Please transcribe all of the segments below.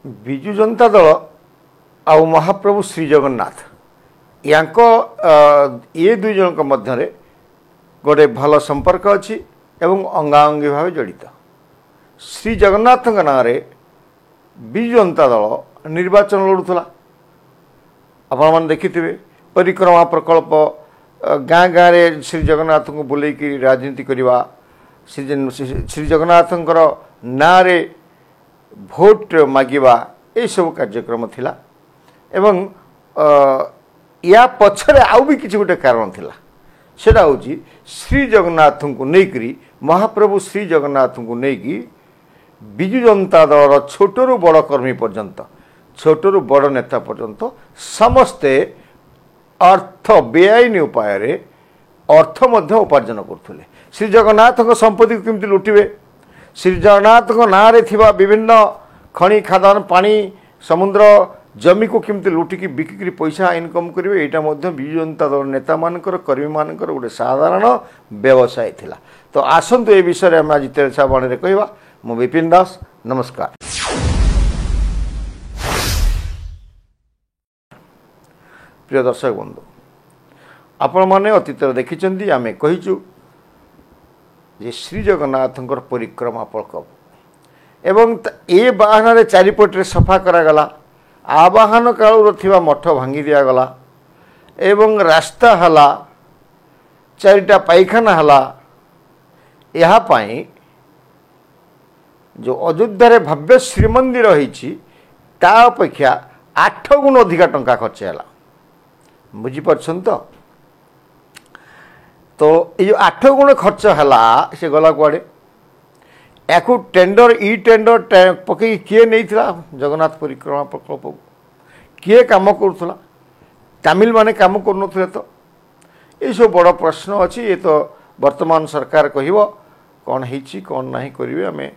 विजु जनता दल आ महाप्रभु Shri Jagannath rank ये दुई जन मध्य गोटे भल संपर्क अच्छी एवं अंगाअंगी भाव जड़ित। श्री जगन्नाथ नाँ विजु जनता दल निर्वाचन लड़ूला। आपण मैंने देखिथे परिक्रमा प्रकल्प गाँ गाँव में श्री जगन्नाथ को बुलेकी राजनीति करवा, श्री जगन्नाथ ना भोट मागिबा ये सब कार्यक्रम थिला। एवं या पछरे आउ भी किसी गोटे कारण थिला, सेटा होची श्री जगन्नाथ को लेकरी महाप्रभु श्री जगन्नाथ को लेकि विजु जनता दल छोटरू बड़ कर्मी पर्यंत छोटरू बड़ नेता पर्यंत समस्ते अर्थ बेआईन उपाय अर्थ मध्य उपार्जन करुले। श्री जगन्नाथ संपत्ति को केमती लुटिबे, श्री जगन्नाथ ना विभिन्न खनि खादान पानी समुद्र जमी को केमती लुटिकी बिक्री पैसा इनकम करेंगे, यहाँ विजु जनता दल नेता मानकर कर्मी मानकर गोटे साधारण व्यवसाय थिला। तो आसतु ए विषय में आज तेरछावाणी कहवा। मु विपिन दास, नमस्कार। प्रिय दर्शक बंधु, आपण मैंने अतीत देखी आम कहीचु जे श्री जगन्नाथ परिक्रमा प्रकल्प एवं ए बाहन चारिपटे सफा करागला, आवाहन काल थिबा मठ भांगी दिगला एवं रास्ता हला, चारिटा पाइखाना हला। यहाँ पाई जो अयोध्या भव्य श्रीमंदिर होईची ता अपेक्षा 8 गुण अधिका टंका खर्च है। बुझीपारछन तो ये 8 गुण खर्च है से गला कुआड़े या टेंडर ई टेंडर पकई किए नहीं थिला जगन्नाथ परिक्रमा प्रकल्प किए काम करुला, तमिल माने काम करुनथिले। तो ये सब बड़ प्रश्न अच्छी। ये तो वर्तमान सरकार कहिबो कौन होईची कौन नहीं करिवे। आमे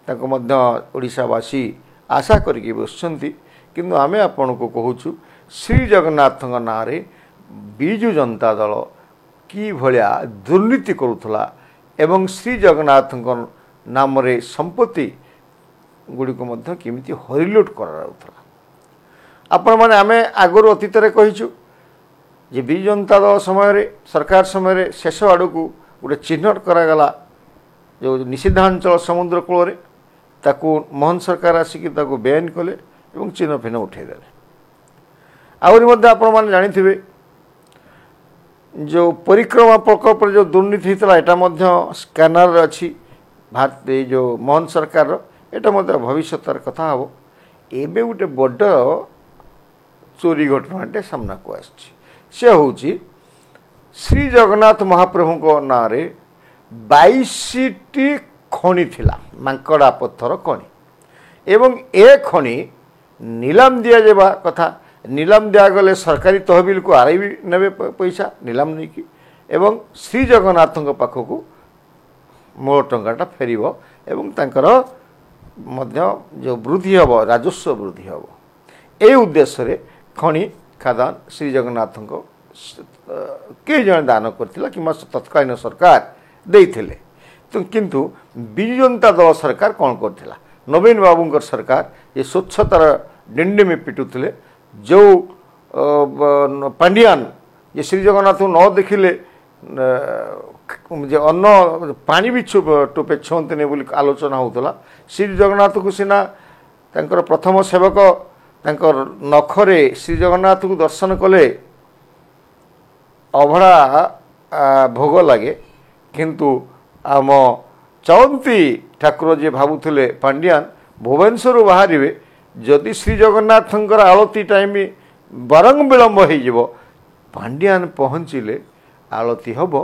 ताको मध्य ओडिशावासी आशा करिके बसछंती, किंतु आमे आपन को कहूछु श्री जगन्नाथ नाँ विजु जनता दल कि भलिया दुर्नीति करुला एवं श्री जगन्नाथ नाम संपत्ति गुड़िक केमिति हरिलुट कराउथला। आपण माने आमे आगुरी अतीत कहीचु जे विजु जनता दल समय सरकार समय शेष आड़ को गोटे चिन्हट करागला जो निषिद्धांचल समुद्र कूल ताकू मोहन सरकार आसिक बेआईन कले एवं चिन्ह फिन्ह उठेदे। आहरी आपण मैंने जानी जो परिक्रमा प्रकल्प जो दुर्नीति होता यहाँ स्कैनर अच्छी भारत जो मोहन सरकार एटा भविष्य कथा हम एवं गोटे बड़ चोरी घटनाटे सामना को आसे हूँ श्री जगन्नाथ महाप्रभु नाँ 22टी खनि थिला मांकड़ा पत्थर खनि एवं ए खनि नीलाम दिया जावा कथा। नीलाम दिगले सरकारी तहबिल को आरआई ने पैसा नीलाम नहीं कि एवं श्री जगन्नाथ पाखक मूल टंकाटा फेर एवं तांकर मध्य जो वृद्धि हम राजस्व वृद्धि हम ए उद्देश्य खनि खादान श्री जगन्नाथ किए जन दान करथिला कि तत्कालीन सरकार देइथिले। तो किंतु विजु जनता दल सरकार कौन करथिला, नवीन बाबूंकर सरकार ये स्वच्छतार डिंडिमी पिटुथिले। जो पांडियान ये श्री जगन्नाथ न देखिले अन्न पानी भी टोपे छुंतने बोली आलोचना होता। श्री जगन्नाथ को सीना तांकर प्रथम सेवक तांकर नखरे श्री जगन्नाथ को दर्शन कले अभड़ा भोग लगे, किंतु आम चौंती ठाकुर जी भावुले पांडियान भुवनेश्वर बाहर जदि श्री जगन्नाथ आलती टाइम बरंग विलंब हो पांडियान पहुँचले आलती हम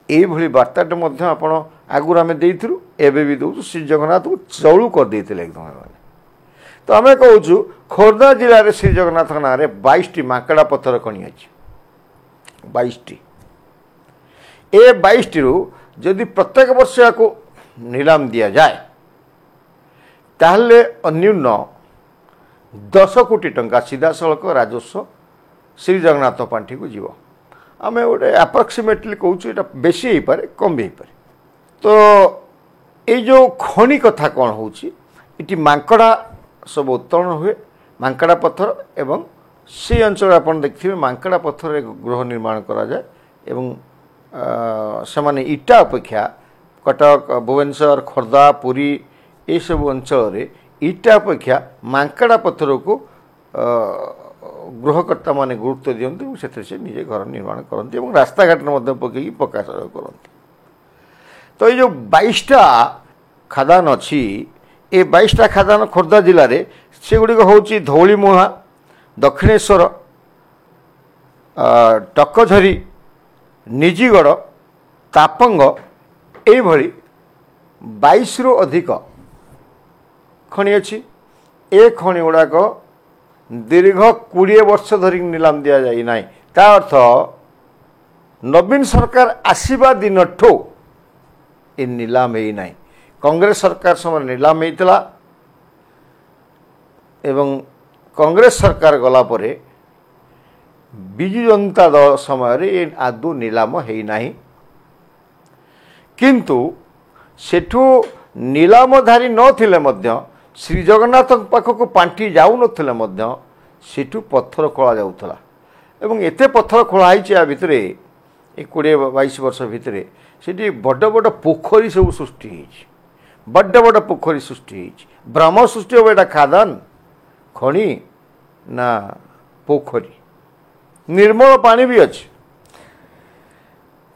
ये बार्ताटे आपण आगुरी आम देलु एवं भी दौर श्री जगन्नाथ को चौलू कर देते एकदम। तो आम कहूँ खोर्धा जिले में श्री जगन्नाथ नाँ 22टी माकड़ा पत्थर खनि अच्छी 22टी। ए 22टी जदि प्रत्येक वर्ष या नीलाम दि जाए ताहले अन्यून 10 कोटी टंका सीधा सड़क राजस्व श्री जगन्नाथ पांठी को जीव। आम गोटे आप्रोक्सीमेटली कहूँ यहाँ बेसी हो पारे कम भी हो पारे। तो ये जो खनि कथा कौन होची इटी मांकड़ा सब उत्तोलन हुए मांकड़ा पत्थर एवं से अंचल आप देखिए मांकड़ा पत्थर गृह निर्माण करा जाए एवं से माने इटा अपेक्षा कटक भुवनेश्वर खोर्धा पुरी ये सब अंचल इटा अपेक्षा मांकड़ा पत्थर को गृहकर्ता माने गुरुत्व दियंती से निजे घर निर्माण करती और रास्ता घाट पकई पक्का सड़क करती। तो ये जो 22टा खादान अच्छी ये 22टा खादान खोर्धा जिले में से गुड़िक हूँ धौलीमुहा दक्षिणेश्वर टकझरी निजिगड़ तापंग ये 22 रु अधिक खनि अच्छी ए खनि गुड़ाक दीर्घ 20 वर्ष धरिक नीलाम दि जाए ना ता अर्थ नवीन सरकार आसवा दिन ठो ये नीलाम है ना कांग्रेस सरकार समय नीलाम होता एवं कांग्रेस सरकार गला परे बिजु जनता दल समय आदौ नीलाम है ना किंतु सेठू नीलामधारी नथिले मध्य श्री जगन्नाथ पाखक पांठी जाऊ नथिले मध्य सेठू पत्थर खोला जाउथला एवं एते पत्थर खोला या भितर 20-22 वर्ष भितर सेठी बड़ बड़ पोखरी सब सृष्टि बड़ बड़ पोखरी सृष्टि ब्रह्म सृष्टि हो एटा खादान खनि ना पोखरी निर्मल पानी भी अच्छे।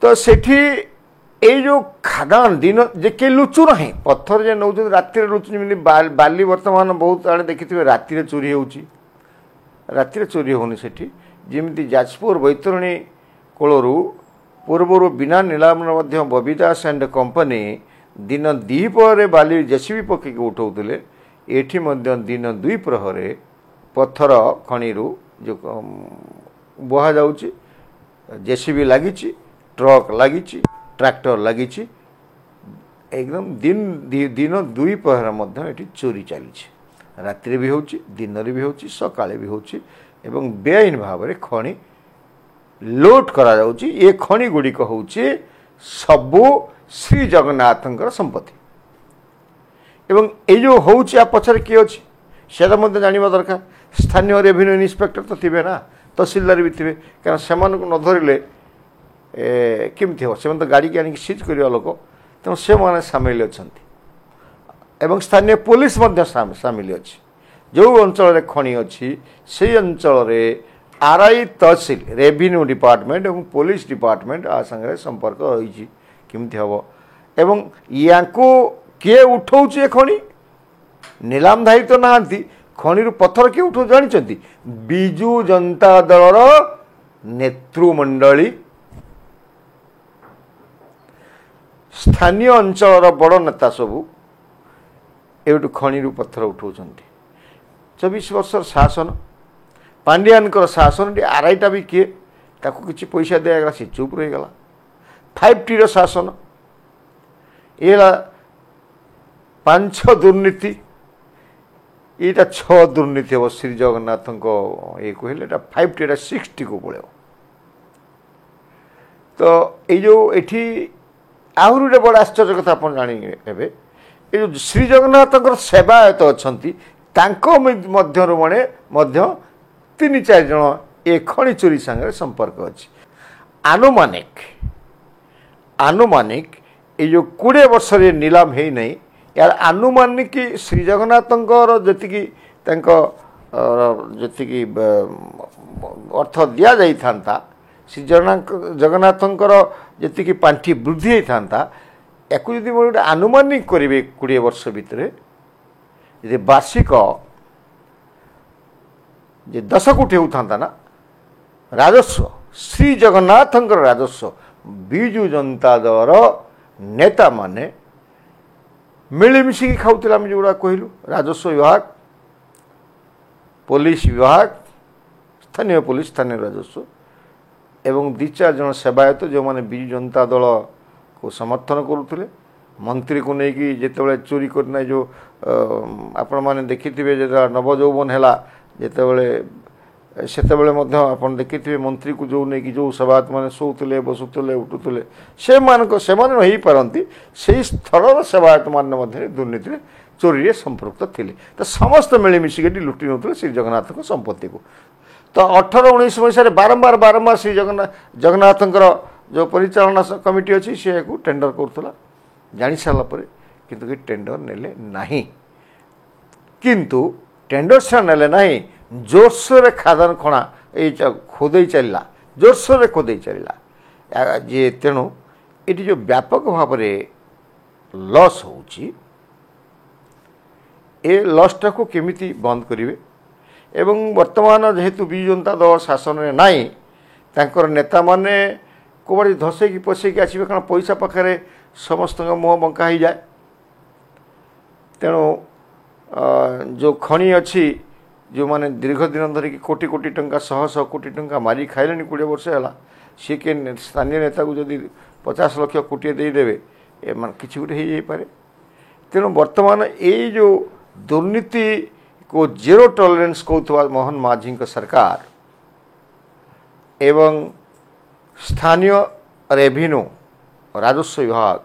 तो सेठी ये जो खादान दिन जे के लुचु ना पत्थर जे नौ राति लुचुनी बाली वर्तमान बहुत आड़े देखिए राति चोरी राति चोरी होनी सेठी जमी जाजपुर बैतरणी कोलू पूर्वर बिना नीलाम बबीदास एंड कंपनी दिन द्विपहर बाली जेसीबी पकई उठाऊले एठी दिन 2 प्रहरे पत्थर खनि जो बुहा जाउची जेसीबी लगी ट्रक लगी ट्रैक्टर लगी एकदम दिन 2 प्रहर मध्य चोरी चली राति भी होची दिन भी होची सकाळे भी होची एवं बेआईन भाव में खनि लोट करा जाउची। ये खनि गुड़िक होची सबु श्री जगन्नाथंकर संपत्ति एवं ये जो होची आ पछर किए अछि सेटा मध्य जानिबा दरकार। स्थानीय रेवेन्यू इंस्पेक्टर तो थिबे ना तहसीलदार भी थे क्या से न धरले केमती हम से तो गाड़ी की आनिक सीज करवा लोक तेणु से मैंने सामिल अच्छा एवं स्थानीय पुलिस सामिल अच्छी जो अंचल खनि अच्छी से अंचल आरआई तहसील रेवेन्यू डिपार्टमेंट और पुलिस डिपार्टमेंट आ संगे संपर्क रही केमती हम एवं या किए उठाऊे खनि नीलामधारी तो नहांती खनि पत्थर किए उठाऊ जानी बिजु जनता दल नेतृमंडली स्थानीय अंचल बड़ नेता सबू ये खनि पत्थर उठाऊ 24 वर्ष शासन पांडियान शासन आरआईटा भी किए ताको किसी पैसा दिगला सी चुप रहीगला 5T शासन ये 5-6 दुर्नीति यहाँ 6 दुर्नीति हम श्री जगन्नाथ ये कहले 5T 6T को पड़े। तो ये जो ये आहरी गोटे बड़ आश्चर्य कथा आप जाने ये जो श्री जगन्नाथ सेवायत अच्छा मध्य 3-4 जन ये खनि चोरी संगे संपर्क अच्छी। आनुमानिक ये जो 20 वर्ष नीलाम है नहीं यार आनुमानिक श्री जगन्नाथ जी अर्थ दि जाता श्री जगन्नाथ जी पांठी वृद्धि होता या गोटे आनुमानिक करेंगे 20 वर्ष भितर यदि वार्षिक 10 कोटी होता ना राजस्व श्री जगन्नाथ राजस्व बिजु जनता दल नेता माने मिलमिशिकी खाऊला आम जोड़ा कहलु राजस्व विभाग पुलिस विभाग स्थानीय पुलिस स्थानीय राजस्व एवं 2-4 जन सेवायत जो माने बिजु जनता दल को समर्थन करुले मंत्री को लेकिन जिते चोरी करना जो आपण मैंने देखिथे जो नवजौवन है जिते आप देखिथे मंत्री को जो नहीं जो सेवायत मैंने शोले बसुले उठुले से रही पारती से स्थल सेवायत मान दुर्नीति चोरी संपृक्त थिले तो समस्त मिलमिशिक लुटि नौते श्री जगन्नाथ संपत्ति को तो 18-19 मसीह बारंबार बारंबार श्री जगन्नाथ जो परिचालना कमिटी अच्छी सी टेंडर करूला जानी सारापर किंतु कि टेंडर नेले नहीं किंतु टेंडर से नेले नहीं जोरसोर खादान खणा ये खोदे चलला जोरसोर खोदे चलला जे तेणु ये जो व्यापक भाव में लॉस होउची ए लॉसटा को केमिति बंद करिवे एवं वर्तमान जेहेतु बिजु जनता दल शासन में नाई तांकर नेता माने कोबड़ी धसैकी पसैकी आसबे कारण पैसा पाखे समस्त मुह बंका हो जाए तेणु जो खनि अच्छी जो माने दीर्घ दिन धरिकी कोटी कोटी टंका शह शह कोटी टंका मारी खाइले 20 वर्ष है सी के स्थानीय नेता को जदि 50 लाख कोटी देदेवे किसी गोटे हो पारे तेणु वर्तमान ये जो दुर्नीति को जीरो टॉलरेंस कहूथवा मोहन माझी सरकार एवं स्थानीय रेभिन्यू राजस्व विभाग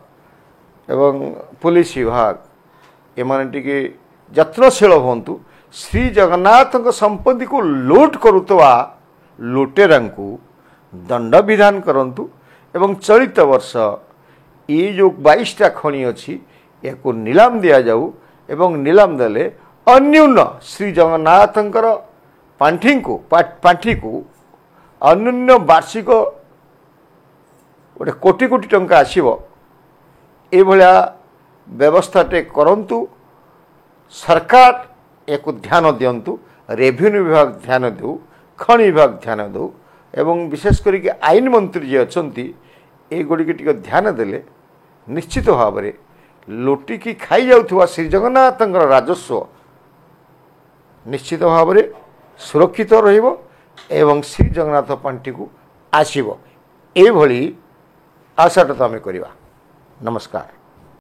एवं पुलिस विभाग एमाने टिके यत्नशील होंतु श्री जगन्नाथ संपत्ति को लूट करुवा लुटेरा दंड विधान करंतु एवं चलित वर्ष ये जो 22टा खनि अच्छी या नीलाम दिया जाऊ एवं नीलाम देले अन्यून श्री जगन्नाथ पांठी को अन्यून वार्षिक गोटे कोटी कोटी टंका आसीबो ए भलिया व्यवस्थाटे करंतु सरकार एक ध्यान दियंतु रेवेन्यू विभाग ध्यान दो खनि विभाग ध्यान दो एवं विशेष करके आईन मंत्री जी अछंती ए गुडी टिके ध्यान देले निश्चित भाव में लुटिकी खाई जाउथुवा श्री जगन्नाथ राजस्व निश्चित भाव में सुरक्षित रहिबो एवं श्री जगन्नाथ पांठी को आसीबो ए भली आशाटा तो आम करवा। नमस्कार।